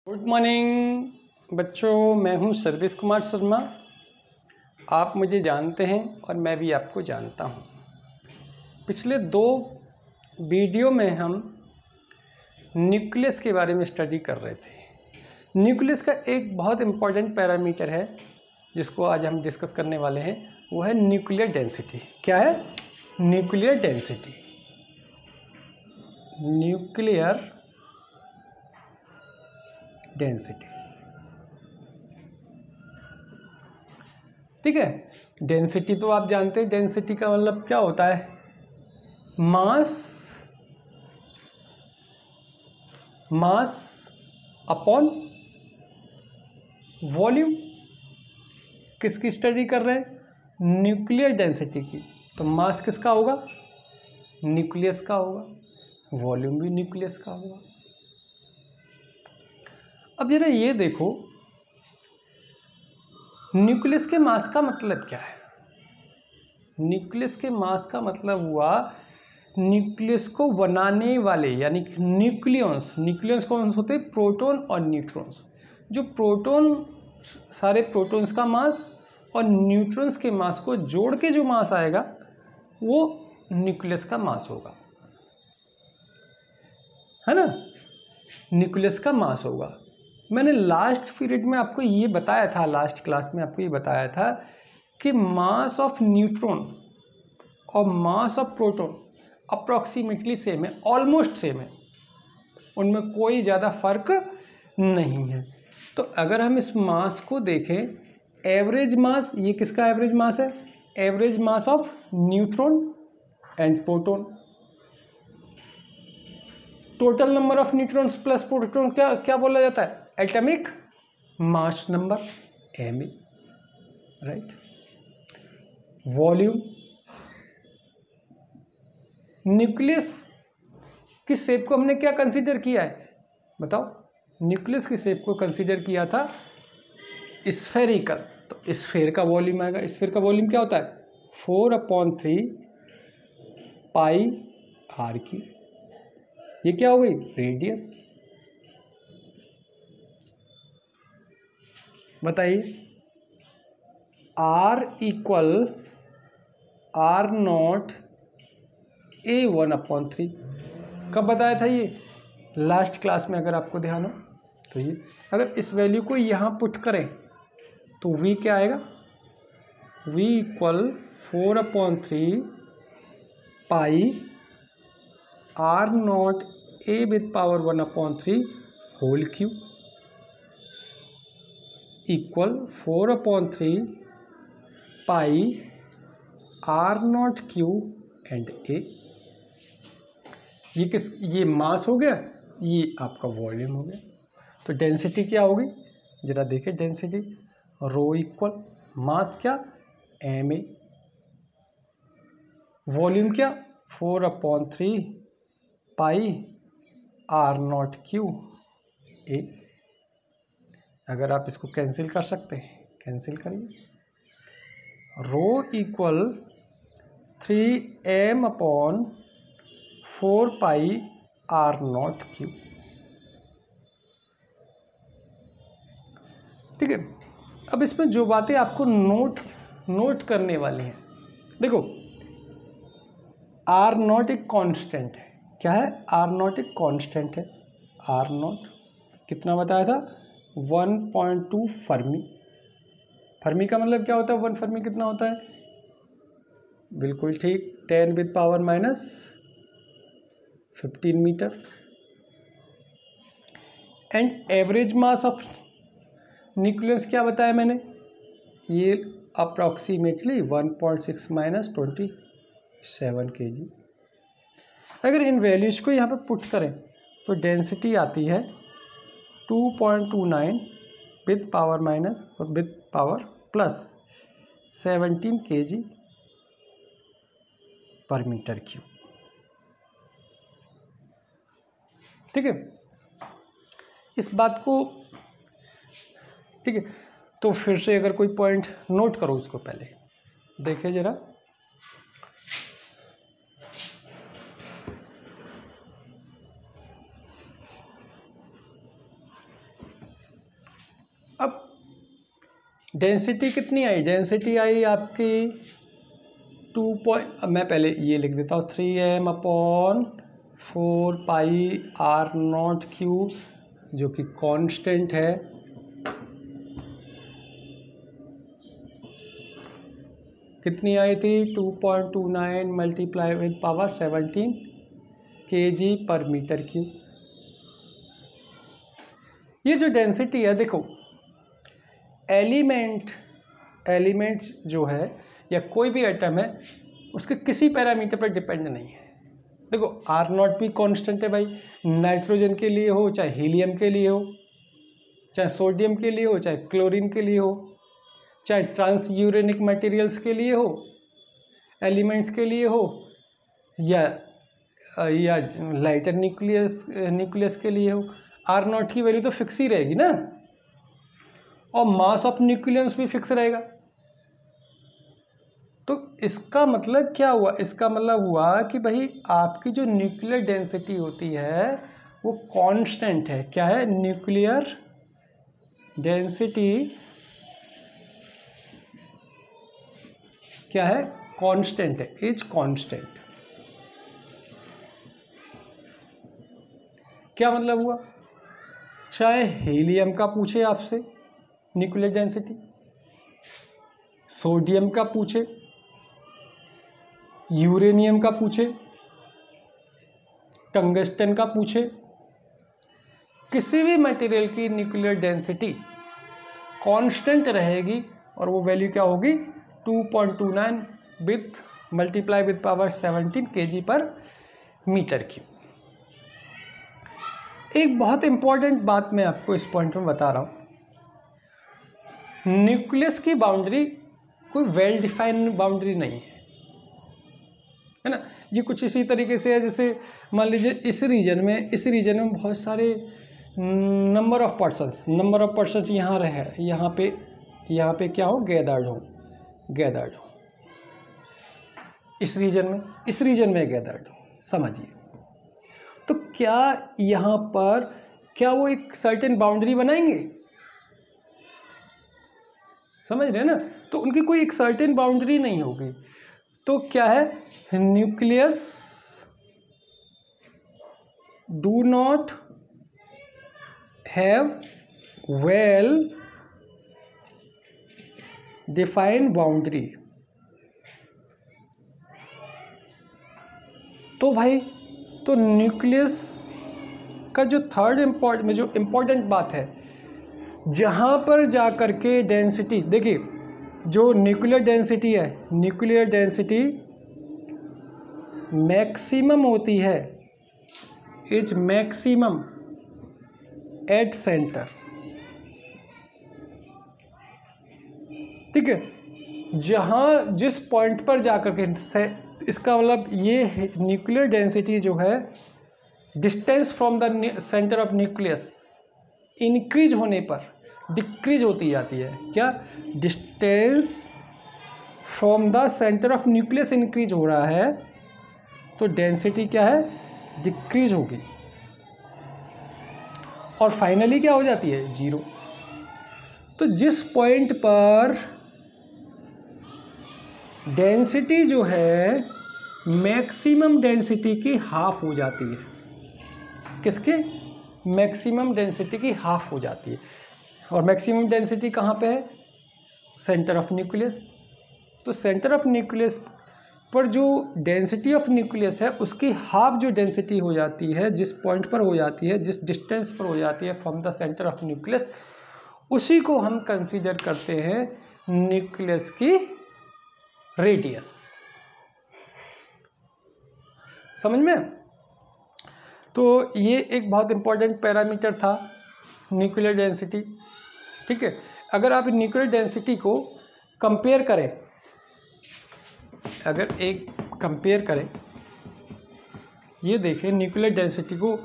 Good morning बच्चों, मैं हूं सर्विस कुमार शर्मा। आप मुझे जानते हैं और मैं भी आपको जानता हूं। पिछले 2 वीडियो में हम न्यूक्लियस के बारे में स्टडी कर रहे थे। न्यूक्लियस का एक बहुत इम्पॉर्टेंट पैरामीटर है जिसको आज हम डिस्कस करने वाले हैं, वो है न्यूक्लियर डेंसिटी। क्या है? Nuclear density. न्यूक्लियर डेंसिटी, ठीक है। डेंसिटी तो आप जानते हैं, डेंसिटी का मतलब क्या होता है? Mass upon volume. किसकी स्टडी कर रहे हैं? न्यूक्लियर डेंसिटी की। तो मास किसका होगा? न्यूक्लियस का होगा। वॉल्यूम भी न्यूक्लियस का होगा। अब जरा ये देखो, न्यूक्लियस के मास का मतलब क्या है? न्यूक्लियस के मास का मतलब हुआ न्यूक्लियस को बनाने वाले, यानी न्यूक्लियॉन्स। न्यूक्लियॉन्स कौन से होते हैं? प्रोटॉन और न्यूट्रॉन्स। जो प्रोटॉन, सारे प्रोटॉन्स का मास और न्यूट्रॉन्स के मास को जोड़ के जो मास आएगा वो न्यूक्लियस का मास होगा, है ना। न्यूक्लियस का मास होगा। मैंने लास्ट पीरियड में आपको ये बताया था, लास्ट क्लास में आपको ये बताया था कि मास ऑफ न्यूट्रॉन और mass of proton approximately same है, ऑलमोस्ट सेम है, उनमें कोई ज़्यादा फर्क नहीं है। तो अगर हम इस मास को देखें, एवरेज मास, ये किसका एवरेज मास है? Average mass of neutron and proton. Total number of neutrons plus proton क्या क्या बोला जाता है? Atomic mass number, M, right. Volume. Nucleus की शेप को हमने क्या कंसीडर किया है? बताओ। न्यूक्लियस की शेप को कंसीडर किया था स्फेरिकल। तो स्फेयर का वॉल्यूम आएगा। स्फेयर का वॉल्यूम क्या होता है? 4/3 पाई आर की। ये क्या हो गई? रेडियस। बताइए। R equal R0 A1/3। कब बताया था ये? लास्ट क्लास में, अगर आपको ध्यान हो तो। ये अगर इस वैल्यू को यहाँ पुट करें तो V क्या आएगा? V equal 4/3 pi R0 A with power 1/3 whole cube equal 4/3 pi R0 cube and A। ये मास हो गया, ये आपका वॉल्यूम हो गया। तो डेंसिटी क्या होगी? जरा देखिए डेंसिटी। रो इक्वल मास क्या? ma। वॉल्यूम क्या? 4/3 पाई R0 क्यू A। अगर आप इसको कैंसिल कर सकते हैं, कैंसिल करिए। रो इक्वल 3m/4 पाई R0 क्यू। ठीक है। अब इसमें जो बातें आपको नोट करने वाली हैं, देखो, R0 एक कांस्टेंट है। क्या है? R0 एक कांस्टेंट है। R0 कितना बताया था? 1.2 फर्मी। फर्मी का मतलब क्या होता है? 1 फर्मी कितना होता है? बिल्कुल ठीक, 10 with power -15 metre. And average mass of nucleus क्या बताया मैंने? ये अप्रॉक्सीमेटली 1.6 - 27 kg। अगर इन वैल्यूज को यहाँ पे पुट करें तो डेंसिटी आती है 2.29 विद पावर +17 kg पर मीटर क्यूब। ठीक है, इस बात को, ठीक है। तो फिर से अगर कोई पॉइंट नोट करो, उसको पहले देखिए जरा। अब डेंसिटी कितनी आई, डेंसिटी आई आपकी 2 मैं पहले ये लिख देता हूँ 3m/4πr0 जो कि कांस्टेंट है, कितनी आई थी 2.29 मल्टीप्लाई विद पावर 17 kg/m³। ये जो डेंसिटी है देखो, एलिमेंट्स जो है या कोई भी एटम है उसके किसी पैरामीटर पर डिपेंड नहीं है। देखो R0 भी कांस्टेंट है भाई, नाइट्रोजन के लिए हो, चाहे हीलियम के लिए हो, चाहे सोडियम के लिए हो, चाहे क्लोरीन के लिए हो, चाहे ट्रांसयूरेनिक मटेरियल्स के लिए हो, एलिमेंट्स के लिए हो, या लाइटर न्यूक्लियस के लिए हो, R0 की वैल्यू तो फिक्स ही रहेगी ना, और मास ऑफ न्यूक्लियस भी फिक्स रहेगा। तो इसका मतलब क्या हुआ, इसका मतलब हुआ कि भाई आपकी जो न्यूक्लियर डेंसिटी होती है वो कांस्टेंट है। क्या है, न्यूक्लियर डेंसिटी क्या है, कांस्टेंट है, इज कांस्टेंट। क्या मतलब हुआ, चाहे हीलियम का पूछे आपसे न्यूक्लियर डेंसिटी, सोडियम का पूछे, यूरेनियम का पूछे, टंगस्टन का पूछे, किसी भी मटेरियल की न्यूक्लियर डेंसिटी कांस्टेंट रहेगी और वो वैल्यू क्या होगी 2.29 with multiply with power 17 kg/m³। एक बहुत इंपॉर्टेंट बात मैं आपको इस पॉइंट में बता रहा हूँ, न्यूक्लियस की बाउंड्री कोई वेल डिफाइंड बाउंड्री नहीं है ना। ये कुछ इसी तरीके से है जैसे मान लीजिए इस रीजन में बहुत सारे नंबर ऑफ पर्सन्स यहाँ रहे, यहाँ पे क्या हो, गैदर्ड हो, इस रीजन में गैदर्ड हो, समझिए। तो क्या यहाँ पर क्या वो एक सर्टेन बाउंड्री बनाएंगे, समझ रहे हैं ना, तो उनकी कोई एक सर्टेन बाउंड्री नहीं होगी। तो क्या है, nucleus do not have well defined boundary. तो भाई तो न्यूक्लियस का जो थर्ड इम्पॉर्टेंट बात है, जहाँ पर जाकर के डेंसिटी, देखिए जो न्यूक्लियर डेंसिटी है, न्यूक्लियर डेंसिटी मैक्सिमम होती है, इज मैक्सिमम एट सेंटर, ठीक है। जहाँ जिस पॉइंट पर जाकर के, इसका मतलब ये न्यूक्लियर डेंसिटी जो है distance from the centre of nucleus increase होने पर डिक्रीज होती जाती है। क्या, distance from the centre of nucleus increase हो रहा है तो डेंसिटी क्या है, डिक्रीज होगी, और फाइनली क्या हो जाती है, 0। तो जिस पॉइंट पर डेंसिटी जो है मैक्सिमम डेंसिटी की हाफ हो जाती है, किसके, मैक्सिमम डेंसिटी की हाफ हो जाती है, और मैक्सिमम डेंसिटी कहाँ पे है, सेंटर ऑफ न्यूक्लियस। तो सेंटर ऑफ न्यूक्लियस पर जो डेंसिटी ऑफ न्यूक्लियस है उसकी हाफ जो डेंसिटी हो जाती है, जिस पॉइंट पर हो जाती है, जिस डिस्टेंस पर हो जाती है from the centre of nucleus, उसी को हम कंसीडर करते हैं न्यूक्लियस की रेडियस। समझ में। तो ये एक बहुत इंपॉर्टेंट पैरामीटर था न्यूक्लियर डेंसिटी, ठीक है। अगर आप न्यूक्लियर डेंसिटी को कंपेयर करें, ये देखें न्यूक्लियर डेंसिटी को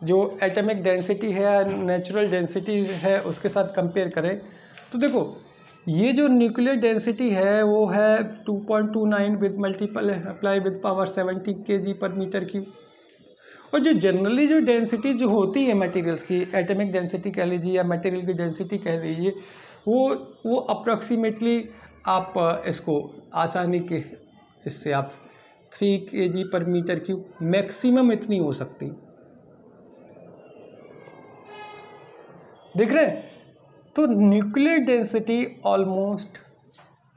जो एटॉमिक डेंसिटी है, नेचुरल डेंसिटी है, उसके साथ कंपेयर करें, तो देखो ये जो न्यूक्लियर डेंसिटी है वो है 2.29 with multiply with power 17 kg/m³, और जो जनरली जो डेंसिटी जो होती है मटेरियल्स की, एटॉमिक डेंसिटी कह लीजिए या मटेरियल की डेंसिटी कह लीजिए, वो अप्रॉक्सीमेटली आप इसको आसानी के इससे आप 3 kg/m³ मैक्सिमम इतनी हो सकती, देख रहे हैं। तो न्यूक्लियर डेंसिटी ऑलमोस्ट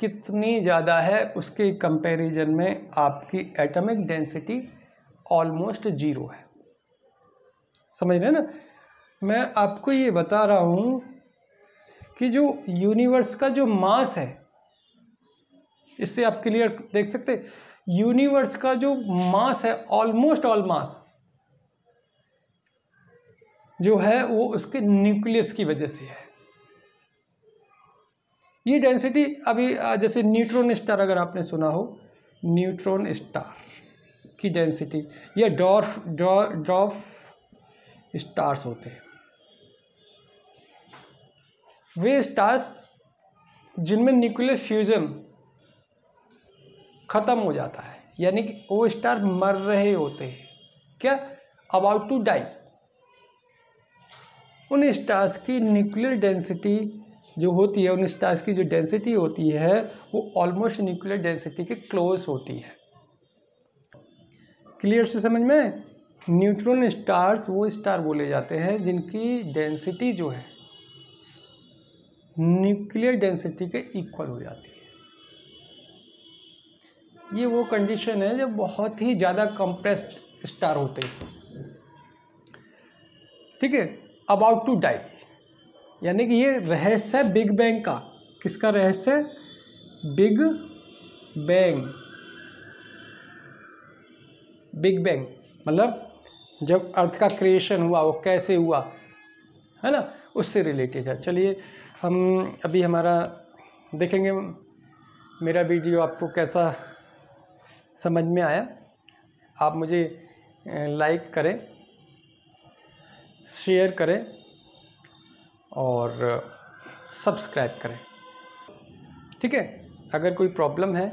कितनी ज़्यादा है उसके कंपैरिजन में आपकी एटॉमिक डेंसिटी ऑलमोस्ट 0 है। समझ रहे हैं ना। मैं आपको ये बता रहा हूँ कि जो यूनिवर्स का जो मास है, इससे आप क्लियर देख सकते हैं, यूनिवर्स का जो मास है ऑलमोस्ट ऑल मास जो है वो उसके न्यूक्लियस की वजह से है। ये डेंसिटी अभी जैसे न्यूट्रॉन स्टार अगर आपने सुना हो, न्यूट्रॉन स्टार की डेंसिटी या ड्वार्फ स्टार्स होते हैं, वे स्टार्स जिनमें न्यूक्लियर फ्यूजन खत्म हो जाता है, यानी कि वो स्टार मर रहे होते हैं, क्या अबाउट टू डाई। उन स्टार्स की न्यूक्लियर डेंसिटी जो होती है, उन स्टार्स की जो डेंसिटी होती है वो ऑलमोस्ट न्यूक्लियर डेंसिटी के क्लोज होती है। क्लियर से समझ में। न्यूट्रॉन स्टार्स वो स्टार बोले जाते हैं जिनकी डेंसिटी जो है न्यूक्लियर डेंसिटी के इक्वल हो जाती है। ये वो कंडीशन है जब बहुत ही ज़्यादा कंप्रेस्ड स्टार होते हैं, ठीक है, अबाउट टू डाई। यानी कि ये रहस्य है बिग बैंग का। किसका रहस्य? Big bang. बिग बैंग मतलब जब अर्थ का क्रिएशन हुआ वो कैसे हुआ, है ना, उससे रिलेटेड है। चलिए हम अभी हमारा देखेंगे मेरा वीडियो आपको कैसा समझ में आया। आप मुझे लाइक करें, शेयर करें और सब्सक्राइब करें, ठीक है। अगर कोई प्रॉब्लम है,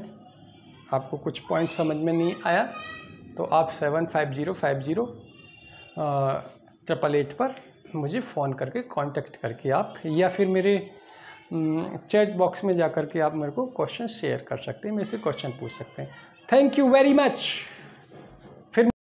आपको कुछ पॉइंट समझ में नहीं आया तो आप 75050888 पर मुझे फ़ोन करके कांटेक्ट करके आप, या फिर मेरे चैट बॉक्स में जा कर के आप मेरे को क्वेश्चन शेयर कर सकते हैं, मेरे से क्वेश्चन पूछ सकते हैं। Thank you very much.